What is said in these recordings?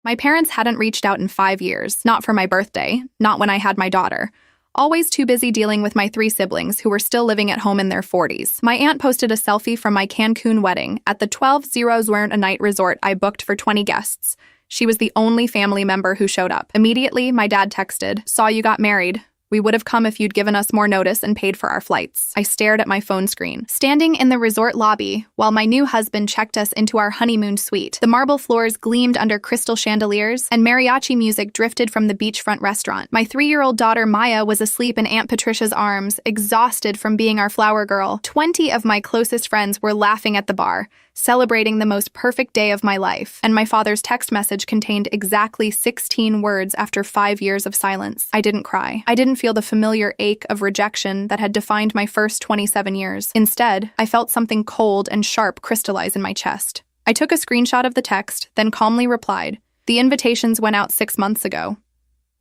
My parents hadn't reached out in 5 years, not for my birthday, not when I had my daughter. Always too busy dealing with my 3 siblings who were still living at home in their 40s. My aunt posted a selfie from my Cancun wedding at the 12 Zeros Weren't a Night resort I booked for 20 guests. She was the only family member who showed up. Immediately, my dad texted, "Saw you got married. We would have come if you'd given us more notice and paid for our flights." I stared at my phone screen. Standing in the resort lobby, while my new husband checked us into our honeymoon suite, the marble floors gleamed under crystal chandeliers, and mariachi music drifted from the beachfront restaurant. My 3-year-old daughter Maya was asleep in Aunt Patricia's arms, exhausted from being our flower girl. 20 of my closest friends were laughing at the bar, celebrating the most perfect day of my life, and my father's text message contained exactly 16 words after 5 years of silence. I didn't cry. I didn't feel the familiar ache of rejection that had defined my first 27 years. Instead, I felt something cold and sharp crystallize in my chest. I took a screenshot of the text, then calmly replied, "The invitations went out 6 months ago."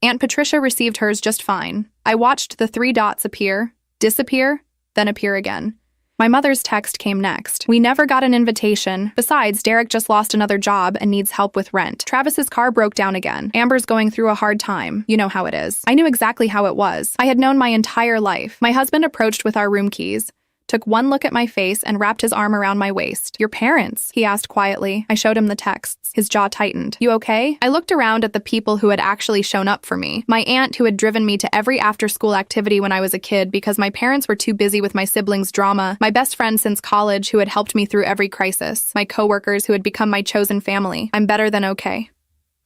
Aunt Patricia received hers just fine. I watched the 3 dots appear, disappear, then appear again. My mother's text came next. "We never got an invitation. Besides, Derek just lost another job and needs help with rent. Travis's car broke down again. Amber's going through a hard time. You know how it is." I knew exactly how it was. I had known my entire life. My husband approached with our room keys, took one look at my face, and wrapped his arm around my waist. "Your parents?" he asked quietly. I showed him the texts. His jaw tightened. "You okay?" I looked around at the people who had actually shown up for me. My aunt, who had driven me to every after-school activity when I was a kid because my parents were too busy with my siblings' drama. My best friend since college, who had helped me through every crisis. My coworkers, who had become my chosen family. "I'm better than okay,"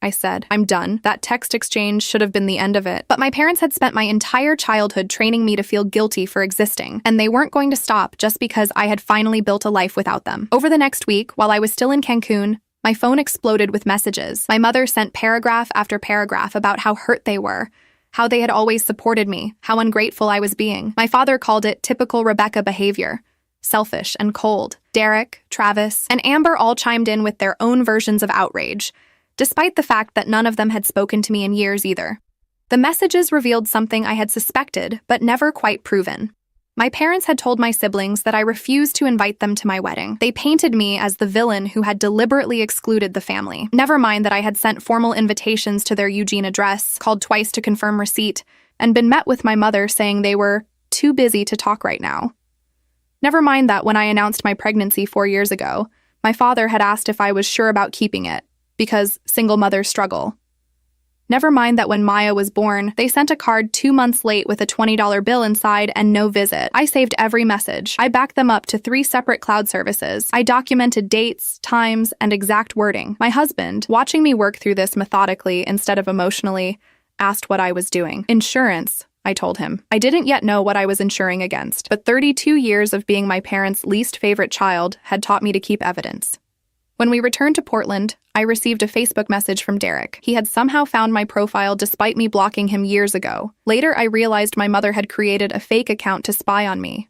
I said. "I'm done." That text exchange should have been the end of it. But my parents had spent my entire childhood training me to feel guilty for existing, and they weren't going to stop just because I had finally built a life without them. Over the next week, while I was still in Cancun, my phone exploded with messages. My mother sent paragraph after paragraph about how hurt they were, how they had always supported me, how ungrateful I was being. My father called it typical Rebecca behavior. Selfish and cold. Derek, Travis, and Amber all chimed in with their own versions of outrage, despite the fact that none of them had spoken to me in years either. The messages revealed something I had suspected, but never quite proven. My parents had told my siblings that I refused to invite them to my wedding. They painted me as the villain who had deliberately excluded the family. Never mind that I had sent formal invitations to their Eugene address, called twice to confirm receipt, and been met with my mother saying they were too busy to talk right now. Never mind that when I announced my pregnancy 4 years ago, my father had asked if I was sure about keeping it, because single mothers struggle. Never mind that when Maya was born, they sent a card 2 months late with a $20 bill inside and no visit. I saved every message. I backed them up to 3 separate cloud services. I documented dates, times, and exact wording. My husband, watching me work through this methodically instead of emotionally, asked what I was doing. "Insurance," I told him. I didn't yet know what I was insuring against, but 32 years of being my parents' least favorite child had taught me to keep evidence. When we returned to Portland, I received a Facebook message from Derek. He had somehow found my profile despite me blocking him years ago. Later, I realized my mother had created a fake account to spy on me.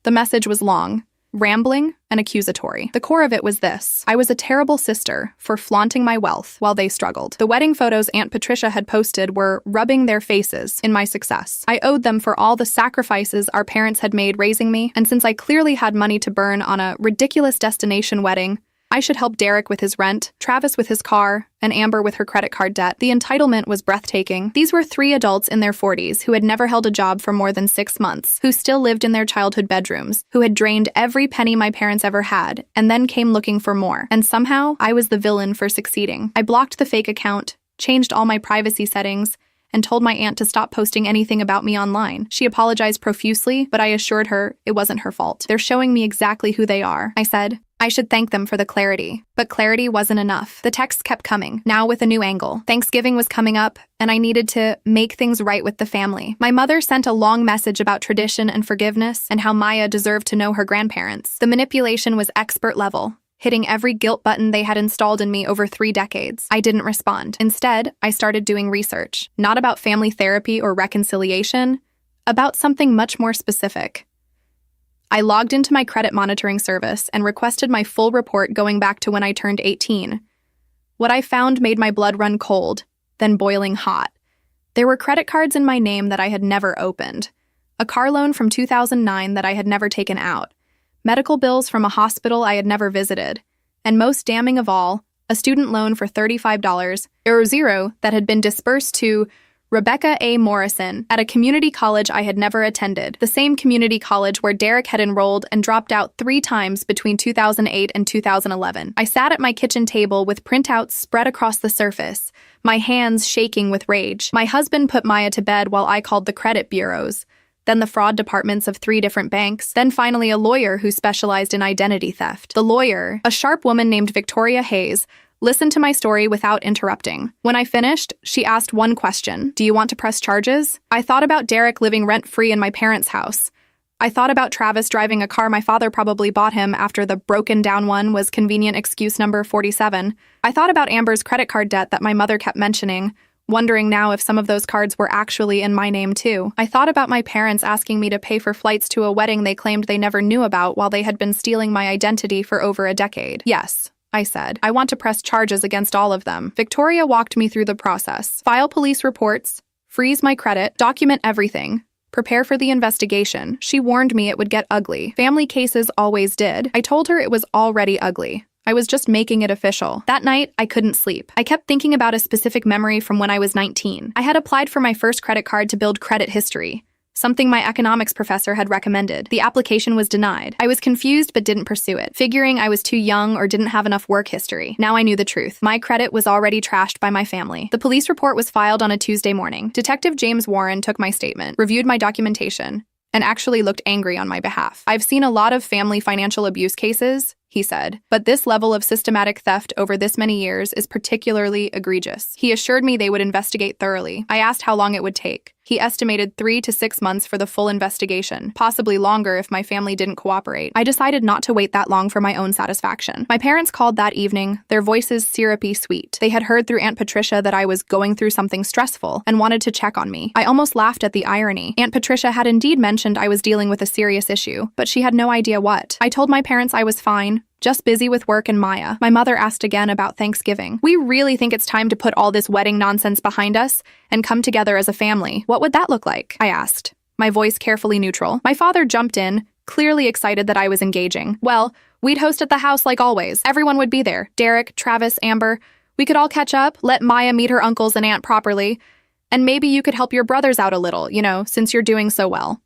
The message was long, rambling, and accusatory. The core of it was this: I was a terrible sister for flaunting my wealth while they struggled. The wedding photos Aunt Patricia had posted were rubbing their faces in my success. I owed them for all the sacrifices our parents had made raising me, and since I clearly had money to burn on a ridiculous destination wedding, I should help Derek with his rent, Travis with his car, and Amber with her credit card debt. The entitlement was breathtaking. These were 3 adults in their 40s who had never held a job for more than 6 months, who still lived in their childhood bedrooms, who had drained every penny my parents ever had, and then came looking for more. And somehow, I was the villain for succeeding. I blocked the fake account, changed all my privacy settings, and told my aunt to stop posting anything about me online. She apologized profusely, but I assured her it wasn't her fault. "They're showing me exactly who they are," I said. I should thank them for the clarity. But clarity wasn't enough. The texts kept coming, now with a new angle. Thanksgiving was coming up, and I needed to make things right with the family. My mother sent a long message about tradition and forgiveness, and how Maya deserved to know her grandparents. The manipulation was expert level, hitting every guilt button they had installed in me over 3 decades. I didn't respond. Instead, I started doing research, not about family therapy or reconciliation, about something much more specific. I logged into my credit monitoring service and requested my full report going back to when I turned 18. What I found made my blood run cold, then boiling hot. There were credit cards in my name that I had never opened, a car loan from 2009 that I had never taken out, medical bills from a hospital I had never visited, and most damning of all, a student loan for $35 that had been disbursed to Rebecca A. Morrison at a community college I had never attended, the same community college where Derek had enrolled and dropped out 3 times between 2008 and 2011. I sat at my kitchen table with printouts spread across the surface, my hands shaking with rage. My husband put Maya to bed while I called the credit bureaus, then the fraud departments of 3 different banks, then finally a lawyer who specialized in identity theft. The lawyer, a sharp woman named Victoria Hayes, listened to my story without interrupting. When I finished, she asked one question: "Do you want to press charges?" I thought about Derek living rent-free in my parents' house. I thought about Travis driving a car my father probably bought him after the broken-down one was convenient excuse number 47. I thought about Amber's credit card debt that my mother kept mentioning, wondering now if some of those cards were actually in my name too. I thought about my parents asking me to pay for flights to a wedding they claimed they never knew about while they had been stealing my identity for over a decade. "Yes," I said. "I want to press charges against all of them." Victoria walked me through the process. File police reports, freeze my credit, document everything, prepare for the investigation. She warned me it would get ugly. Family cases always did. I told her it was already ugly. I was just making it official. That night, I couldn't sleep. I kept thinking about a specific memory from when I was 19. I had applied for my first credit card to build credit history, something my economics professor had recommended. The application was denied. I was confused but didn't pursue it, figuring I was too young or didn't have enough work history. Now I knew the truth. My credit was already trashed by my family. The police report was filed on a Tuesday morning. Detective James Warren took my statement, reviewed my documentation, and actually looked angry on my behalf. "I've seen a lot of family financial abuse cases," he said, "but this level of systematic theft over this many years is particularly egregious." He assured me they would investigate thoroughly. I asked how long it would take. He estimated 3 to 6 months for the full investigation, possibly longer if my family didn't cooperate. I decided not to wait that long for my own satisfaction. My parents called that evening, their voices syrupy sweet. They had heard through Aunt Patricia that I was going through something stressful and wanted to check on me. I almost laughed at the irony. Aunt Patricia had indeed mentioned I was dealing with a serious issue, but she had no idea what. I told my parents I was fine, just busy with work and Maya. My mother asked again about Thanksgiving. "We really think it's time to put all this wedding nonsense behind us and come together as a family. What would that look like?" I asked, my voice carefully neutral. My father jumped in, clearly excited that I was engaging. "Well, we'd host at the house like always. Everyone would be there. Derek, Travis, Amber. We could all catch up, let Maya meet her uncles and aunt properly, and maybe you could help your brothers out a little, since you're doing so well."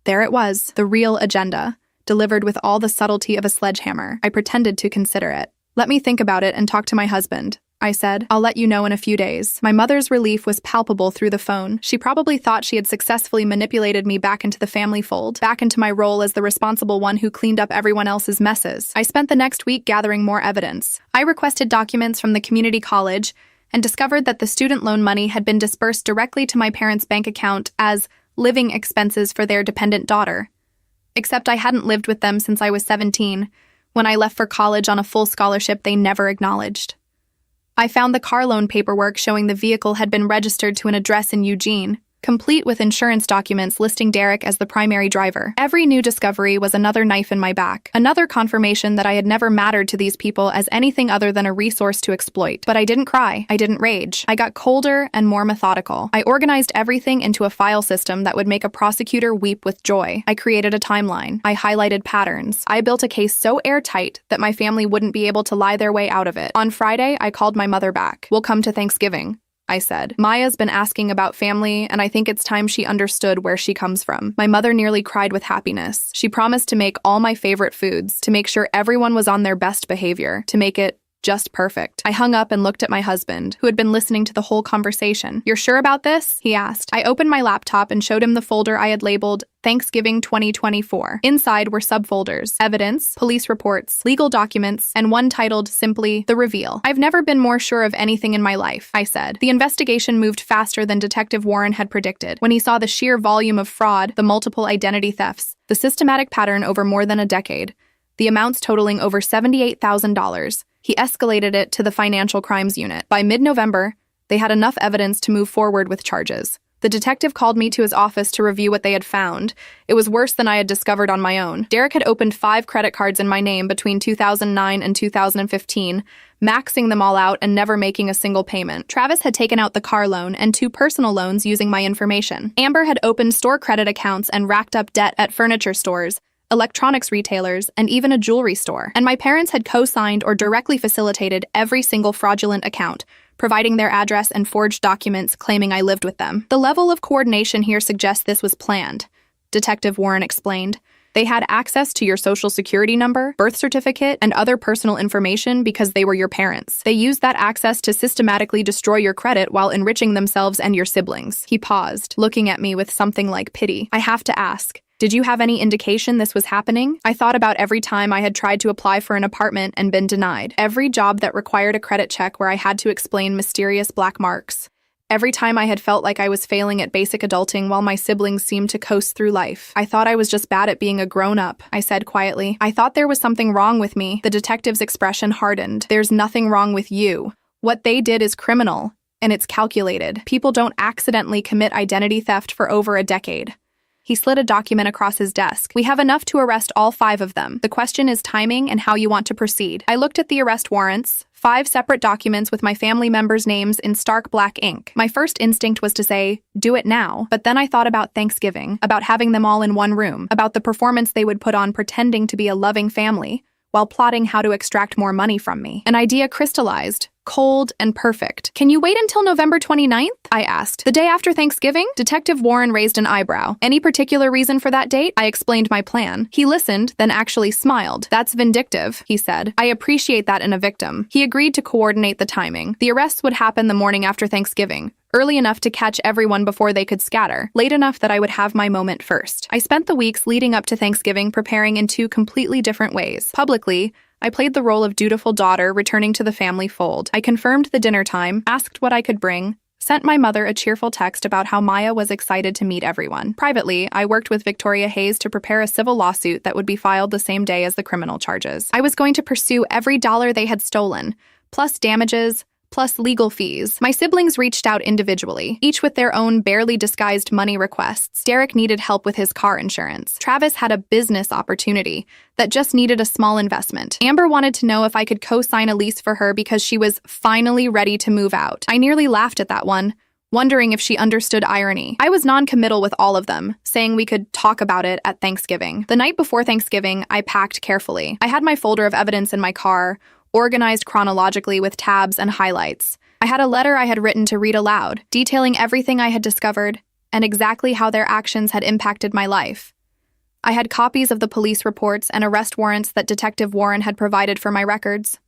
There it was, the real agenda, delivered with all the subtlety of a sledgehammer. I pretended to consider it. "Let me think about it and talk to my husband," I said. "I'll let you know in a few days." My mother's relief was palpable through the phone. She probably thought she had successfully manipulated me back into the family fold, back into my role as the responsible one who cleaned up everyone else's messes. I spent the next week gathering more evidence. I requested documents from the community college and discovered that the student loan money had been disbursed directly to my parents' bank account as living expenses for their dependent daughter. Except I hadn't lived with them since I was 17, when I left for college on a full scholarship they never acknowledged. I found the car loan paperwork showing the vehicle had been registered to an address in Eugene, complete with insurance documents listing Derek as the primary driver. Every new discovery was another knife in my back, another confirmation that I had never mattered to these people as anything other than a resource to exploit. But I didn't cry. I didn't rage. I got colder and more methodical. I organized everything into a file system that would make a prosecutor weep with joy. I created a timeline. I highlighted patterns. I built a case so airtight that my family wouldn't be able to lie their way out of it. On Friday, I called my mother back. "We'll come to Thanksgiving," I said. "Maya's been asking about family, and I think it's time she understood where she comes from." My mother nearly cried with happiness. She promised to make all my favorite foods, to make sure everyone was on their best behavior, to make it just perfect. I hung up and looked at my husband, who had been listening to the whole conversation. "You're sure about this?" he asked. I opened my laptop and showed him the folder I had labeled Thanksgiving 2024. Inside were subfolders: evidence, police reports, legal documents, and one titled simply The Reveal. "I've never been more sure of anything in my life," I said. The investigation moved faster than Detective Warren had predicted. When he saw the sheer volume of fraud, the multiple identity thefts, the systematic pattern over more than a decade, the amounts totaling over $78,000, he escalated it to the Financial Crimes Unit. By mid-November, they had enough evidence to move forward with charges. The detective called me to his office to review what they had found. It was worse than I had discovered on my own. Derek had opened 5 credit cards in my name between 2009 and 2015, maxing them all out and never making a single payment. Travis had taken out the car loan and 2 personal loans using my information. Amber had opened store credit accounts and racked up debt at furniture stores, electronics retailers, and even a jewelry store. And my parents had co-signed or directly facilitated every single fraudulent account, providing their address and forged documents claiming I lived with them. The level of coordination here suggests this was planned, Detective Warren explained. They had access to your social security number, birth certificate, and other personal information because they were your parents. They used that access to systematically destroy your credit while enriching themselves and your siblings. He paused, looking at me with something like pity. I have to ask, did you have any indication this was happening? I thought about every time I had tried to apply for an apartment and been denied. Every job that required a credit check where I had to explain mysterious black marks. Every time I had felt like I was failing at basic adulting while my siblings seemed to coast through life. I thought I was just bad at being a grown-up, I said quietly. I thought there was something wrong with me. The detective's expression hardened. There's nothing wrong with you. What they did is criminal, and it's calculated. People don't accidentally commit identity theft for over a decade. He slid a document across his desk. We have enough to arrest all 5 of them. The question is timing and how you want to proceed. I looked at the arrest warrants, 5 separate documents with my family members' names in stark black ink. My first instinct was to say, do it now. But then I thought about Thanksgiving, about having them all in one room, about the performance they would put on pretending to be a loving family, while plotting how to extract more money from me. An idea crystallized. Cold and perfect. Can you wait until November 29th? I asked. The day after Thanksgiving? Detective Warren raised an eyebrow. Any particular reason for that date? I explained my plan. He listened, then actually smiled. That's vindictive, he said. I appreciate that in a victim. He agreed to coordinate the timing. The arrests would happen the morning after Thanksgiving, early enough to catch everyone before they could scatter, late enough that I would have my moment first. I spent the weeks leading up to Thanksgiving preparing in 2 completely different ways. Publicly, I played the role of dutiful daughter returning to the family fold. I confirmed the dinner time, asked what I could bring, sent my mother a cheerful text about how Maya was excited to meet everyone. Privately, I worked with Victoria Hayes to prepare a civil lawsuit that would be filed the same day as the criminal charges. I was going to pursue every dollar they had stolen, plus damages, plus legal fees. My siblings reached out individually, each with their own barely disguised money requests. Derek needed help with his car insurance. Travis had a business opportunity that just needed a small investment. Amber wanted to know if I could co-sign a lease for her because she was finally ready to move out. I nearly laughed at that one, wondering if she understood irony. I was non-committal with all of them, saying we could talk about it at Thanksgiving. The night before Thanksgiving, I packed carefully. I had my folder of evidence in my car, organized chronologically with tabs and highlights. I had a letter I had written to read aloud, detailing everything I had discovered and exactly how their actions had impacted my life. I had copies of the police reports and arrest warrants that Detective Warren had provided for my records.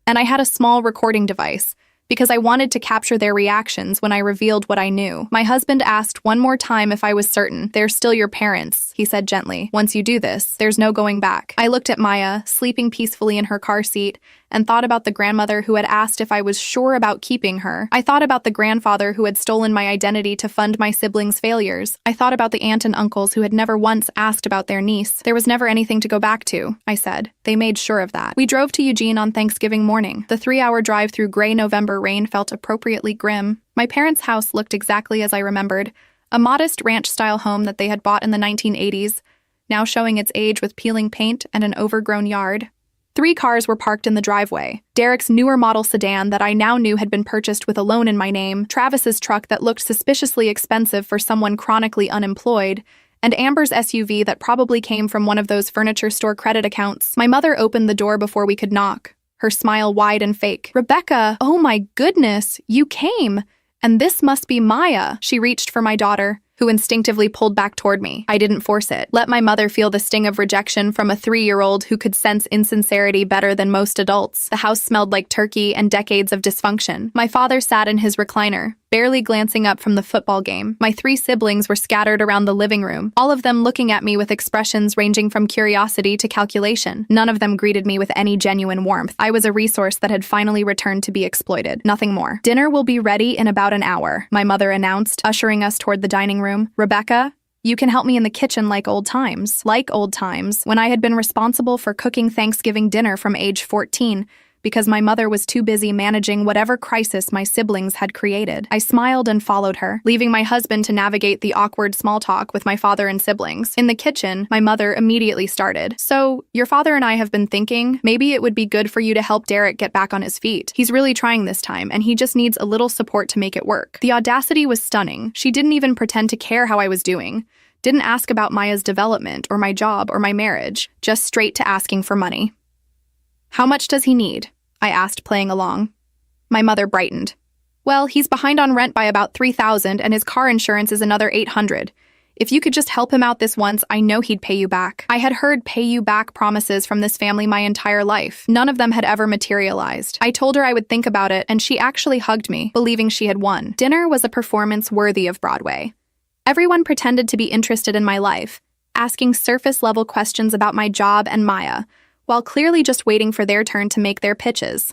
And I had a small recording device, because I wanted to capture their reactions when I revealed what I knew. My husband asked one more time if I was certain. They're still your parents, he said gently. Once you do this, there's no going back. I looked at Maya, sleeping peacefully in her car seat, and thought about the grandmother who had asked if I was sure about keeping her. I thought about the grandfather who had stolen my identity to fund my siblings' failures. I thought about the aunt and uncles who had never once asked about their niece. There was never anything to go back to, I said. They made sure of that. We drove to Eugene on Thanksgiving morning. The 3-hour drive through gray November rain felt appropriately grim. My parents' house looked exactly as I remembered, a modest ranch-style home that they had bought in the 1980s, now showing its age with peeling paint and an overgrown yard. 3 cars were parked in the driveway. Derek's newer model sedan that I now knew had been purchased with a loan in my name, Travis's truck that looked suspiciously expensive for someone chronically unemployed, and Amber's SUV that probably came from one of those furniture store credit accounts. My mother opened the door before we could knock, her smile wide and fake. "Rebecca, oh my goodness, you came! And this must be Maya." She reached for my daughter, who instinctively pulled back toward me. I didn't force it. Let my mother feel the sting of rejection from a 3-year-old who could sense insincerity better than most adults. The house smelled like turkey and decades of dysfunction. My father sat in his recliner, barely glancing up from the football game. My 3 siblings were scattered around the living room, all of them looking at me with expressions ranging from curiosity to calculation. None of them greeted me with any genuine warmth. I was a resource that had finally returned to be exploited. Nothing more. "Dinner will be ready in about an hour," my mother announced, ushering us toward the dining room. "Rebecca, you can help me in the kitchen like old times." Like old times, when I had been responsible for cooking Thanksgiving dinner from age 14, because my mother was too busy managing whatever crisis my siblings had created. I smiled and followed her, leaving my husband to navigate the awkward small talk with my father and siblings. In the kitchen, my mother immediately started. "So, your father and I have been thinking, maybe it would be good for you to help Derek get back on his feet. He's really trying this time, and he just needs a little support to make it work." The audacity was stunning. She didn't even pretend to care how I was doing. Didn't ask about Maya's development or my job or my marriage, just straight to asking for money. How much does he need? I asked, playing along. My mother brightened. Well, he's behind on rent by about $3,000 and his car insurance is another $800. If you could just help him out this once, I know he'd pay you back. I had heard pay you back promises from this family my entire life. None of them had ever materialized. I told her I would think about it, and she actually hugged me, believing she had won. Dinner was a performance worthy of Broadway. Everyone pretended to be interested in my life, asking surface-level questions about my job and Maya, while clearly just waiting for their turn to make their pitches.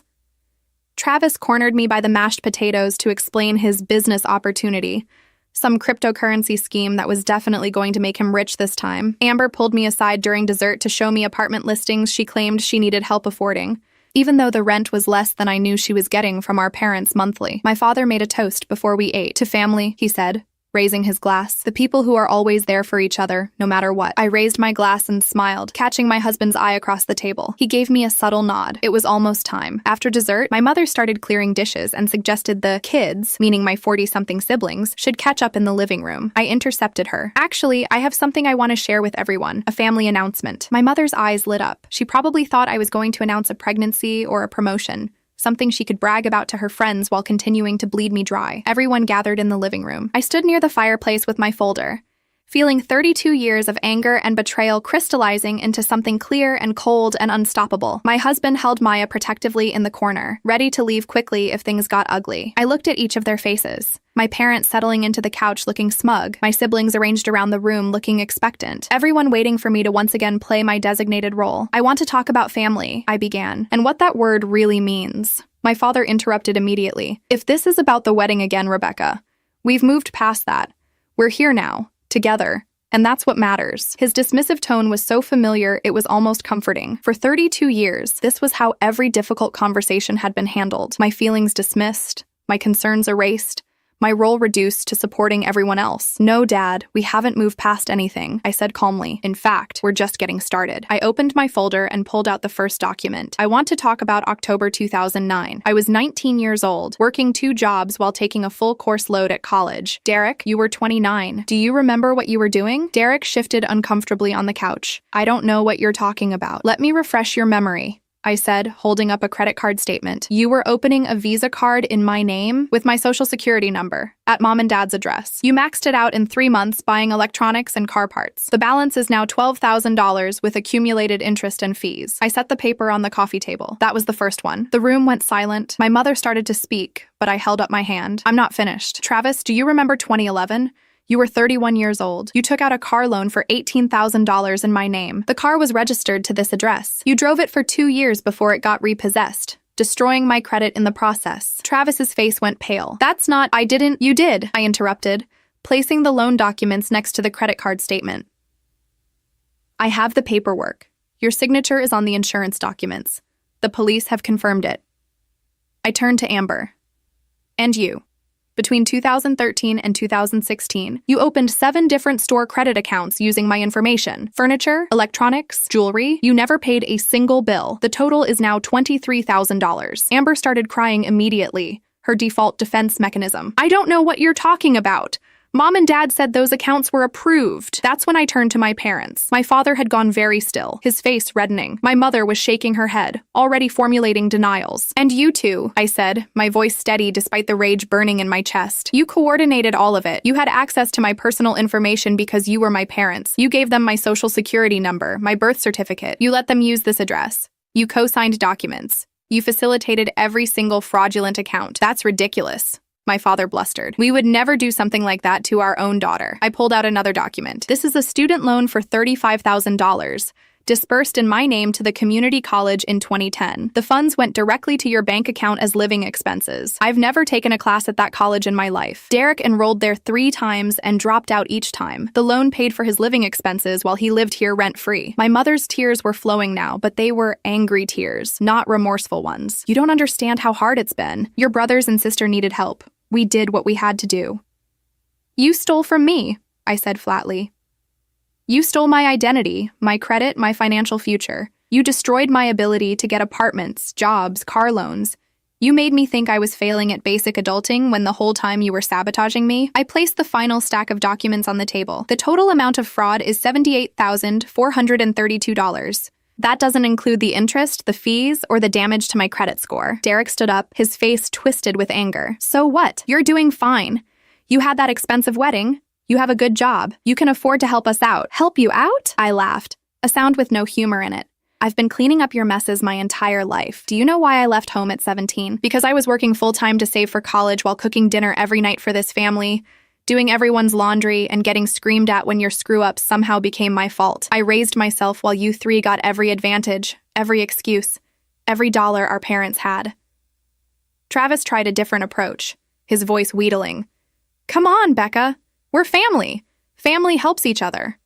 Travis cornered me by the mashed potatoes to explain his business opportunity, some cryptocurrency scheme that was definitely going to make him rich this time. Amber pulled me aside during dessert to show me apartment listings she claimed she needed help affording, even though the rent was less than I knew she was getting from our parents monthly. My father made a toast before we ate. To family, he said, raising his glass. The people who are always there for each other, no matter what. I raised my glass and smiled, catching my husband's eye across the table. He gave me a subtle nod. It was almost time. After dessert, my mother started clearing dishes and suggested the kids, meaning my 40-something siblings, should catch up in the living room. I intercepted her. Actually, I have something I want to share with everyone, a family announcement. My mother's eyes lit up. She probably thought I was going to announce a pregnancy or a promotion, something she could brag about to her friends while continuing to bleed me dry. Everyone gathered in the living room. I stood near the fireplace with my folder, feeling 32 years of anger and betrayal crystallizing into something clear and cold and unstoppable. My husband held Maya protectively in the corner, ready to leave quickly if things got ugly. I looked at each of their faces. My parents settling into the couch looking smug, my siblings arranged around the room looking expectant, everyone waiting for me to once again play my designated role. I want to talk about family, I began, and what that word really means. My father interrupted immediately. If this is about the wedding again, Rebecca, we've moved past that. We're here now, together, and that's what matters. His dismissive tone was so familiar it was almost comforting. For 32 years, this was how every difficult conversation had been handled. My feelings dismissed, my concerns erased, my role reduced to supporting everyone else. No, Dad, we haven't moved past anything, I said calmly. In fact, we're just getting started. I opened my folder and pulled out the first document. I want to talk about October 2009. I was 19 years old, working 2 jobs while taking a full course load at college. Derek, you were 29. Do you remember what you were doing? Derek shifted uncomfortably on the couch. I don't know what you're talking about. Let me refresh your memory, I said, holding up a credit card statement. You were opening a Visa card in my name with my social security number at Mom and Dad's address. You maxed it out in 3 months buying electronics and car parts. The balance is now $12,000 with accumulated interest and fees. I set the paper on the coffee table. That was the first one. The room went silent. My mother started to speak, but I held up my hand. I'm not finished. Travis, do you remember 2011? You were 31 years old. You took out a car loan for $18,000 in my name. The car was registered to this address. You drove it for 2 years before it got repossessed, destroying my credit in the process. Travis's face went pale. That's not, I didn't, you did, I interrupted, placing the loan documents next to the credit card statement. I have the paperwork. Your signature is on the insurance documents. The police have confirmed it. I turned to Amber. And you. Between 2013 and 2016, you opened 7 different store credit accounts using my information. Furniture, electronics, jewelry. You never paid a single bill. The total is now $23,000. Amber started crying immediately, her default defense mechanism. I don't know what you're talking about. Mom and Dad said those accounts were approved. That's when I turned to my parents. My father had gone very still, his face reddening. My mother was shaking her head, already formulating denials. And you two, I said, my voice steady despite the rage burning in my chest. You coordinated all of it. You had access to my personal information because you were my parents. You gave them my social security number, my birth certificate. You let them use this address. You co-signed documents. You facilitated every single fraudulent account. That's ridiculous. My father blustered. We would never do something like that to our own daughter. I pulled out another document. This is a student loan for $35,000, dispersed in my name to the community college in 2010. The funds went directly to your bank account as living expenses. I've never taken a class at that college in my life. Derek enrolled there 3 times and dropped out each time. The loan paid for his living expenses while he lived here rent-free. My mother's tears were flowing now, but they were angry tears, not remorseful ones. You don't understand how hard it's been. Your brothers and sister needed help. We did what we had to do. You stole from me, I said flatly. You stole my identity, my credit, my financial future. You destroyed my ability to get apartments, jobs, car loans. You made me think I was failing at basic adulting when the whole time you were sabotaging me. I placed the final stack of documents on the table. The total amount of fraud is $78,432. That doesn't include the interest, the fees, or the damage to my credit score. Derek stood up, his face twisted with anger. So what? You're doing fine. You had that expensive wedding. You have a good job. You can afford to help us out. Help you out? I laughed, a sound with no humor in it. I've been cleaning up your messes my entire life. Do you know why I left home at 17? Because I was working full-time to save for college while cooking dinner every night for this family, doing everyone's laundry, and getting screamed at when your screw-ups somehow became my fault. I raised myself while you three got every advantage, every excuse, every dollar our parents had. Travis tried a different approach, his voice wheedling. Come on, Becca. We're family. Family helps each other.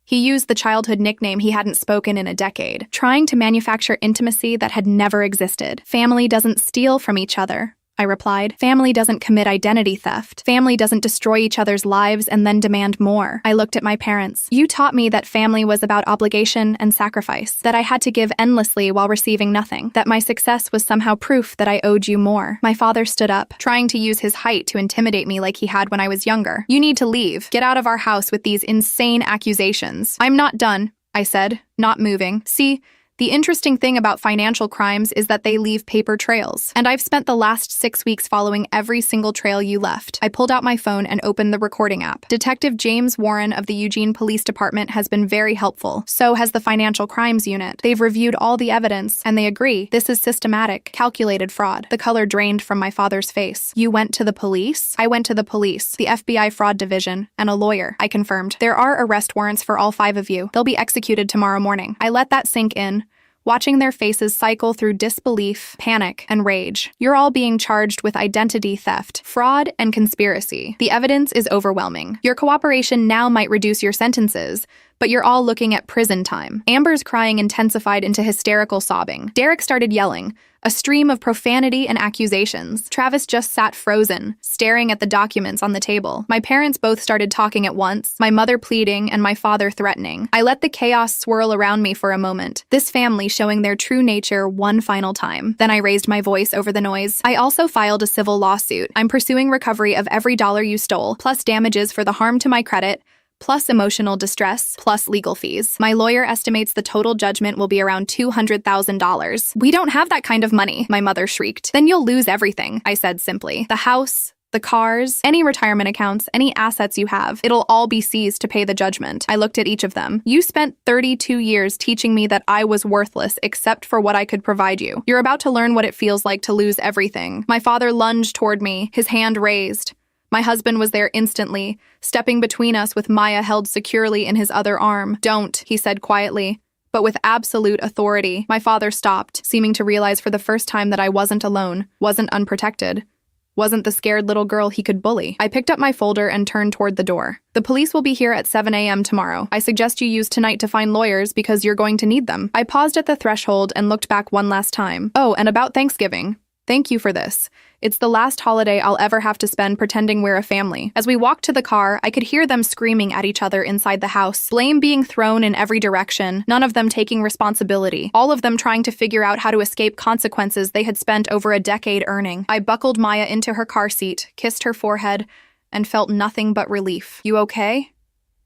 He used the childhood nickname he hadn't spoken in a decade, trying to manufacture intimacy that had never existed. Family doesn't steal from each other, I replied. Family doesn't commit identity theft. Family doesn't destroy each other's lives and then demand more. I looked at my parents. You taught me that family was about obligation and sacrifice, that I had to give endlessly while receiving nothing, that my success was somehow proof that I owed you more. My father stood up, trying to use his height to intimidate me like he had when I was younger. You need to leave. Get out of our house with these insane accusations. I'm not done, I said, not moving. See, the interesting thing about financial crimes is that they leave paper trails, and I've spent the last 6 weeks following every single trail you left. I pulled out my phone and opened the recording app. Detective James Warren of the Eugene Police Department has been very helpful. So has the Financial Crimes Unit. They've reviewed all the evidence, and they agree this is systematic, calculated fraud. The color drained from my father's face. You went to the police? I went to the police, the FBI Fraud Division, and a lawyer, I confirmed. There are arrest warrants for all 5 of you. They'll be executed tomorrow morning. I let that sink in, watching their faces cycle through disbelief, panic, and rage. You're all being charged with identity theft, fraud, and conspiracy. The evidence is overwhelming. Your cooperation now might reduce your sentences, but you're all looking at prison time. Amber's crying intensified into hysterical sobbing. Derek started yelling, a stream of profanity and accusations. Travis just sat frozen, staring at the documents on the table. My parents both started talking at once, my mother pleading and my father threatening. I let the chaos swirl around me for a moment, this family showing their true nature one final time. Then I raised my voice over the noise. I also filed a civil lawsuit. I'm pursuing recovery of every dollar you stole, plus damages for the harm to my credit, plus emotional distress, plus legal fees. My lawyer estimates the total judgment will be around $200,000. We don't have that kind of money, my mother shrieked. Then you'll lose everything, I said simply. The house, the cars, any retirement accounts, any assets you have, it'll all be seized to pay the judgment. I looked at each of them. You spent 32 years teaching me that I was worthless except for what I could provide you. You're about to learn what it feels like to lose everything. My father lunged toward me, his hand raised. My husband was there instantly, stepping between us with Maya held securely in his other arm. Don't, he said quietly, but with absolute authority. My father stopped, seeming to realize for the first time that I wasn't alone, wasn't unprotected, wasn't the scared little girl he could bully. I picked up my folder and turned toward the door. The police will be here at 7 a.m. tomorrow. I suggest you use tonight to find lawyers because you're going to need them. I paused at the threshold and looked back one last time. Oh, and about Thanksgiving. Thank you for this. It's the last holiday I'll ever have to spend pretending we're a family. As we walked to the car, I could hear them screaming at each other inside the house, blame being thrown in every direction, none of them taking responsibility, all of them trying to figure out how to escape consequences they had spent over a decade earning. I buckled Maya into her car seat, kissed her forehead, and felt nothing but relief. You okay?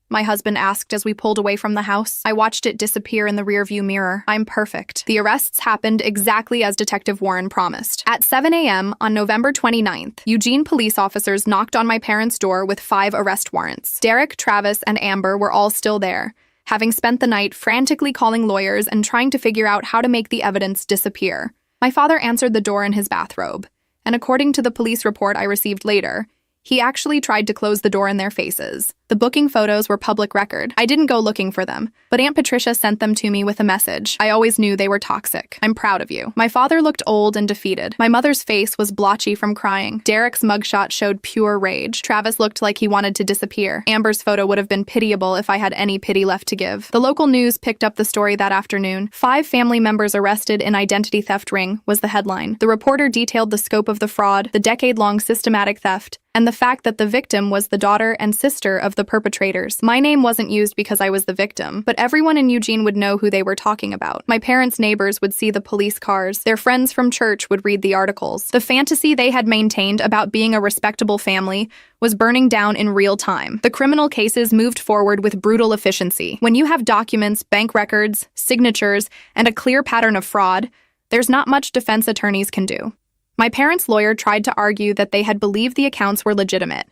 My husband asked as we pulled away from the house. I watched it disappear in the rearview mirror. I'm perfect. The arrests happened exactly as Detective Warren promised. At 7 a.m. on November 29th, Eugene police officers knocked on my parents' door with 5 arrest warrants. Derek, Travis, and Amber were all still there, having spent the night frantically calling lawyers and trying to figure out how to make the evidence disappear. My father answered the door in his bathrobe, and according to the police report I received later, he actually tried to close the door in their faces. The booking photos were public record. I didn't go looking for them, but Aunt Patricia sent them to me with a message. I always knew they were toxic. I'm proud of you. My father looked old and defeated. My mother's face was blotchy from crying. Derek's mugshot showed pure rage. Travis looked like he wanted to disappear. Amber's photo would have been pitiable if I had any pity left to give. The local news picked up the story that afternoon. 5 family members arrested in identity theft ring was the headline. The reporter detailed the scope of the fraud, the decade-long systematic theft, and the fact that the victim was the daughter and sister of the the perpetrators. My name wasn't used because I was the victim, but everyone in Eugene would know who they were talking about. My parents' neighbors would see the police cars. Their friends from church would read the articles. The fantasy they had maintained about being a respectable family was burning down in real time. The criminal cases moved forward with brutal efficiency. When you have documents, bank records, signatures, and a clear pattern of fraud, there's not much defense attorneys can do. My parents' lawyer tried to argue that they had believed the accounts were legitimate,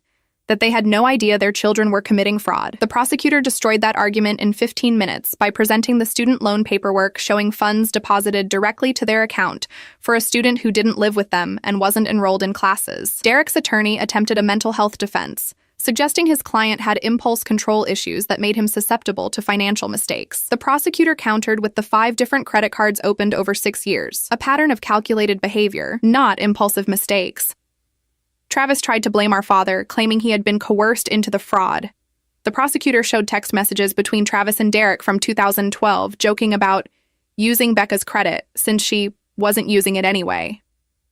that they had no idea their children were committing fraud. The prosecutor destroyed that argument in 15 minutes by presenting the student loan paperwork showing funds deposited directly to their account for a student who didn't live with them and wasn't enrolled in classes. Derek's attorney attempted a mental health defense, suggesting his client had impulse control issues that made him susceptible to financial mistakes. The prosecutor countered with the 5 different credit cards opened over 6 years, a pattern of calculated behavior, not impulsive mistakes. Travis tried to blame our father, claiming he had been coerced into the fraud. The prosecutor showed text messages between Travis and Derek from 2012, joking about using Becca's credit since she wasn't using it anyway.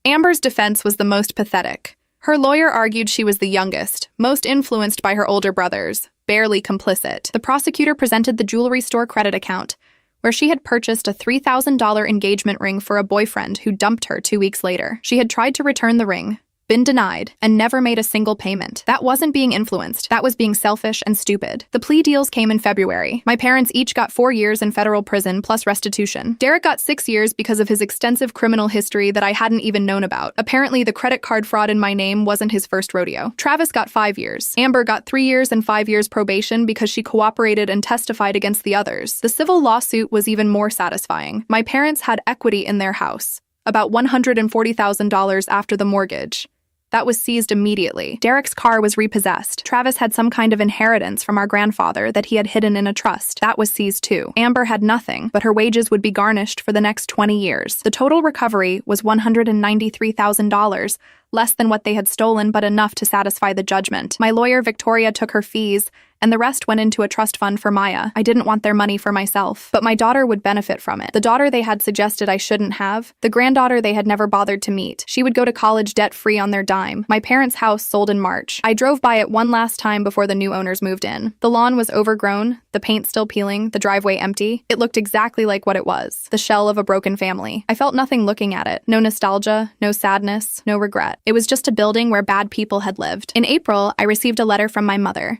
Amber's defense was the most pathetic. Her lawyer argued she was the youngest, most influenced by her older brothers, barely complicit. The prosecutor presented the jewelry store credit account, where she had purchased a $3,000 engagement ring for a boyfriend who dumped her 2 weeks later. She had tried to return the ring, been denied, and never made a single payment. That wasn't being influenced. That was being selfish and stupid. The plea deals came in February. My parents each got 4 years in federal prison plus restitution. Derek got 6 years because of his extensive criminal history that I hadn't even known about. Apparently, the credit card fraud in my name wasn't his first rodeo. Travis got 5 years. Amber got 3 years and 5 years probation because she cooperated and testified against the others. The civil lawsuit was even more satisfying. My parents had equity in their house, about $140,000 after the mortgage. That was seized immediately. Derek's car was repossessed. Travis had some kind of inheritance from our grandfather that he had hidden in a trust. That was seized too. Amber had nothing, but her wages would be garnished for the next 20 years. The total recovery was $193,000, less than what they had stolen, but enough to satisfy the judgment. My lawyer, Victoria, took her fees, and the rest went into a trust fund for Maya. I didn't want their money for myself, but my daughter would benefit from it. The daughter they had suggested I shouldn't have, the granddaughter they had never bothered to meet. She would go to college debt-free on their dime. My parents' house sold in March. I drove by it one last time before the new owners moved in. The lawn was overgrown, the paint still peeling, the driveway empty. It looked exactly like what it was, the shell of a broken family. I felt nothing looking at it. No nostalgia, no sadness, no regret. It was just a building where bad people had lived. In April, I received a letter from my mother.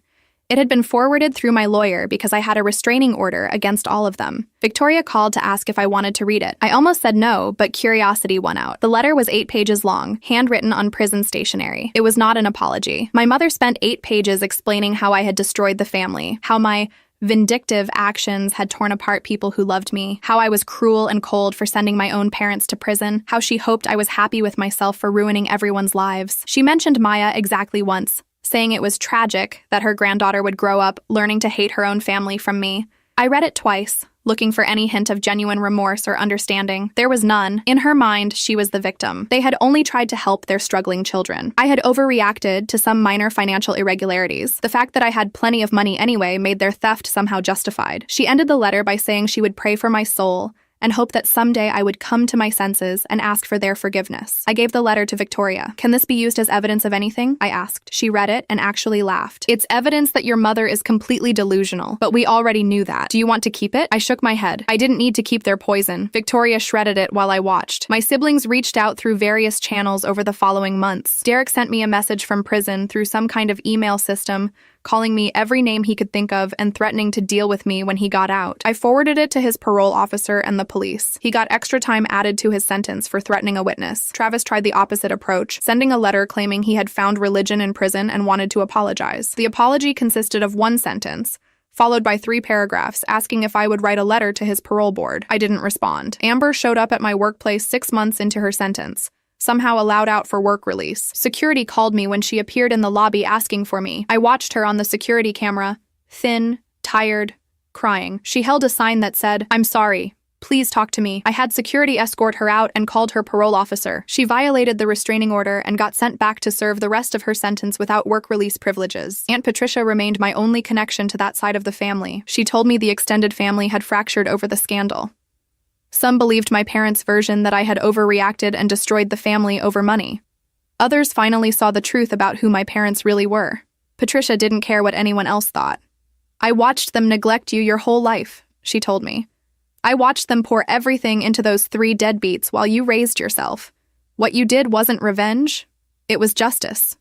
It had been forwarded through my lawyer because I had a restraining order against all of them. Victoria called to ask if I wanted to read it. I almost said no, but curiosity won out. The letter was 8 pages long, handwritten on prison stationery. It was not an apology. My mother spent 8 pages explaining how I had destroyed the family, how my vindictive actions had torn apart people who loved me, how I was cruel and cold for sending my own parents to prison, how she hoped I was happy with myself for ruining everyone's lives. She mentioned Maya exactly once, saying it was tragic that her granddaughter would grow up learning to hate her own family from me. I read it twice, looking for any hint of genuine remorse or understanding. There was none. In her mind, she was the victim. They had only tried to help their struggling children. I had overreacted to some minor financial irregularities. The fact that I had plenty of money anyway made their theft somehow justified. She ended the letter by saying she would pray for my soul and hope that someday I would come to my senses and ask for their forgiveness. I gave the letter to Victoria. "Can this be used as evidence of anything?" I asked. She read it and actually laughed. "It's evidence that your mother is completely delusional, but we already knew that. Do you want to keep it?" I shook my head. I didn't need to keep their poison. Victoria shredded it while I watched. My siblings reached out through various channels over the following months. Derek sent me a message from prison through some kind of email system, calling me every name he could think of and threatening to deal with me when he got out. I forwarded it to his parole officer and the police. He got extra time added to his sentence for threatening a witness. Travis tried the opposite approach, sending a letter claiming he had found religion in prison and wanted to apologize. The apology consisted of 1 sentence, followed by 3 paragraphs asking if I would write a letter to his parole board. I didn't respond. Amber showed up at my workplace 6 months into her sentence, somehow allowed out for work release. Security called me when she appeared in the lobby asking for me. I watched her on the security camera, thin, tired, crying. She held a sign that said, "I'm sorry. Please talk to me." I had security escort her out and called her parole officer. She violated the restraining order and got sent back to serve the rest of her sentence without work release privileges. Aunt Patricia remained my only connection to that side of the family. She told me the extended family had fractured over the scandal. Some believed my parents' version that I had overreacted and destroyed the family over money. Others finally saw the truth about who my parents really were. Patricia didn't care what anyone else thought. I watched them neglect you your whole life, she told me. I watched them pour everything into those 3 deadbeats while you raised yourself. What you did wasn't revenge, it was justice.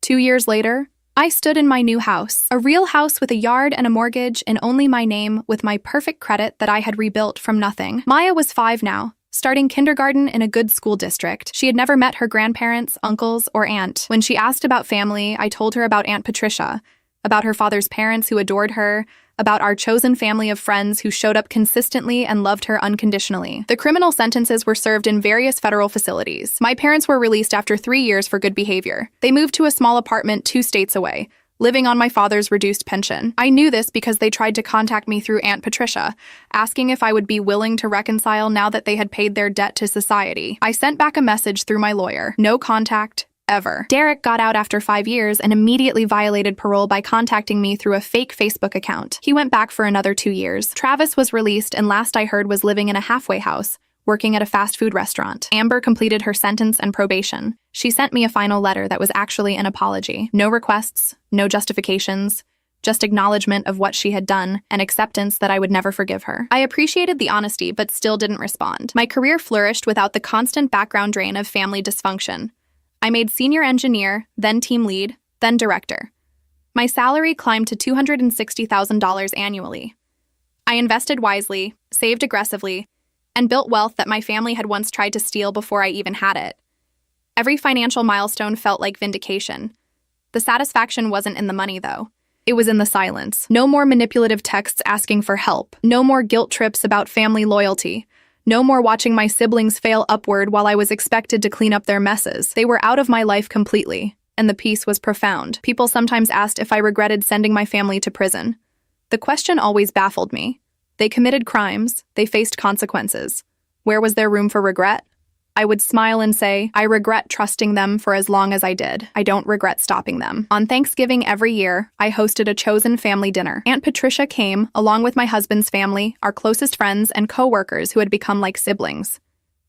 2 years later, I stood in my new house, a real house with a yard and a mortgage in only my name, with my perfect credit that I had rebuilt from nothing. Maya was 5 now, starting kindergarten in a good school district. She had never met her grandparents, uncles, or aunt. When she asked about family, I told her about Aunt Patricia, about her father's parents who adored her, about our chosen family of friends who showed up consistently and loved her unconditionally. The criminal sentences were served in various federal facilities. My parents were released after 3 years for good behavior. They moved to a small apartment 2 states away, living on my father's reduced pension. I knew this because they tried to contact me through Aunt Patricia, asking if I would be willing to reconcile now that they had paid their debt to society. I sent back a message through my lawyer. No contact. Ever. Derek got out after 5 years and immediately violated parole by contacting me through a fake Facebook account. He went back for another 2 years. Travis was released and last I heard was living in a halfway house, working at a fast food restaurant. Amber completed her sentence and probation. She sent me a final letter that was actually an apology. No requests, no justifications, just acknowledgement of what she had done and acceptance that I would never forgive her. I appreciated the honesty but still didn't respond. My career flourished without the constant background drain of family dysfunction. I made senior engineer, then team lead, then director. My salary climbed to $260,000 annually. I invested wisely, saved aggressively, and built wealth that my family had once tried to steal before I even had it. Every financial milestone felt like vindication. The satisfaction wasn't in the money, though. It was in the silence. No more manipulative texts asking for help. No more guilt trips about family loyalty. No more watching my siblings fail upward while I was expected to clean up their messes. They were out of my life completely, and the peace was profound. People sometimes asked if I regretted sending my family to prison. The question always baffled me. They committed crimes, they faced consequences. Where was there room for regret? I would smile and say, I regret trusting them for as long as I did. I don't regret stopping them. On Thanksgiving every year, I hosted a chosen family dinner. Aunt Patricia came, along with my husband's family, our closest friends, and co-workers who had become like siblings.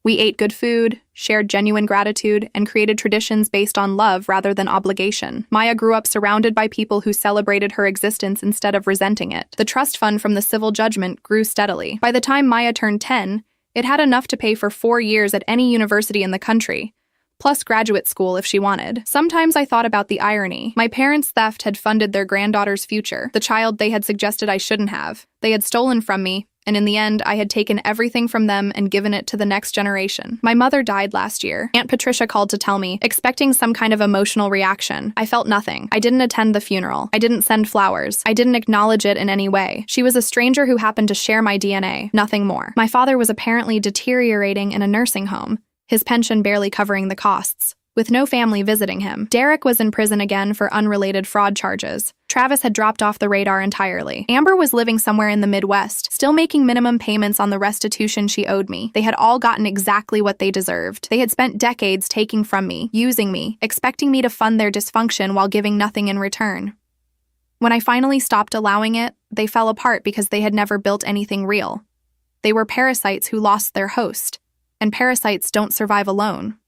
We ate good food, shared genuine gratitude, and created traditions based on love rather than obligation. Maya grew up surrounded by people who celebrated her existence instead of resenting it. The trust fund from the civil judgment grew steadily. By the time Maya turned 10, it had enough to pay for 4 years at any university in the country, plus graduate school if she wanted. Sometimes I thought about the irony. My parents' theft had funded their granddaughter's future, the child they had suggested I shouldn't have. They had stolen from me, and in the end, I had taken everything from them and given it to the next generation. My mother died last year. Aunt Patricia called to tell me, expecting some kind of emotional reaction. I felt nothing. I didn't attend the funeral. I didn't send flowers. I didn't acknowledge it in any way. She was a stranger who happened to share my DNA, nothing more. My father was apparently deteriorating in a nursing home, his pension barely covering the costs, with no family visiting him. Derek was in prison again for unrelated fraud charges. Travis had dropped off the radar entirely. Amber was living somewhere in the Midwest, still making minimum payments on the restitution she owed me. They had all gotten exactly what they deserved. They had spent decades taking from me, using me, expecting me to fund their dysfunction while giving nothing in return. When I finally stopped allowing it, they fell apart because they had never built anything real. They were parasites who lost their host, and parasites don't survive alone.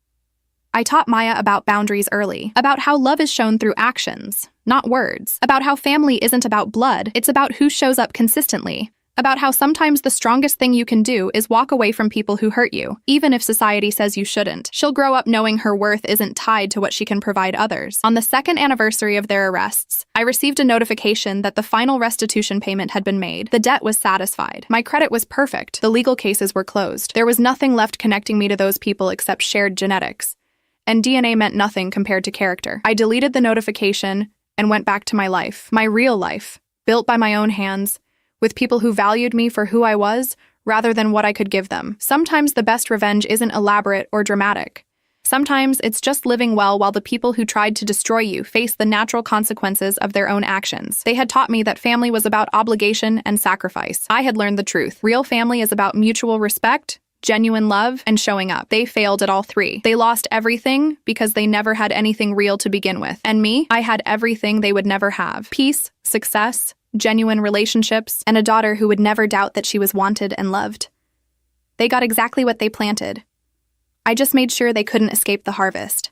I taught Maya about boundaries early, about how love is shown through actions, not words, about how family isn't about blood, it's about who shows up consistently, about how sometimes the strongest thing you can do is walk away from people who hurt you, even if society says you shouldn't. She'll grow up knowing her worth isn't tied to what she can provide others. On the 2nd anniversary of their arrests, I received a notification that the final restitution payment had been made. The debt was satisfied. My credit was perfect. The legal cases were closed. There was nothing left connecting me to those people except shared genetics. And DNA meant nothing compared to character. I deleted the notification and went back to my life, my real life, built by my own hands, with people who valued me for who I was rather than what I could give them. Sometimes the best revenge isn't elaborate or dramatic. Sometimes it's just living well while the people who tried to destroy you face the natural consequences of their own actions. They had taught me that family was about obligation and sacrifice. I had learned the truth. Real family is about mutual respect, genuine love, and showing up. They failed at all 3. They lost everything because they never had anything real to begin with. And me, I had everything they would never have. Peace, success, genuine relationships, and a daughter who would never doubt that she was wanted and loved. They got exactly what they planted. I just made sure they couldn't escape the harvest.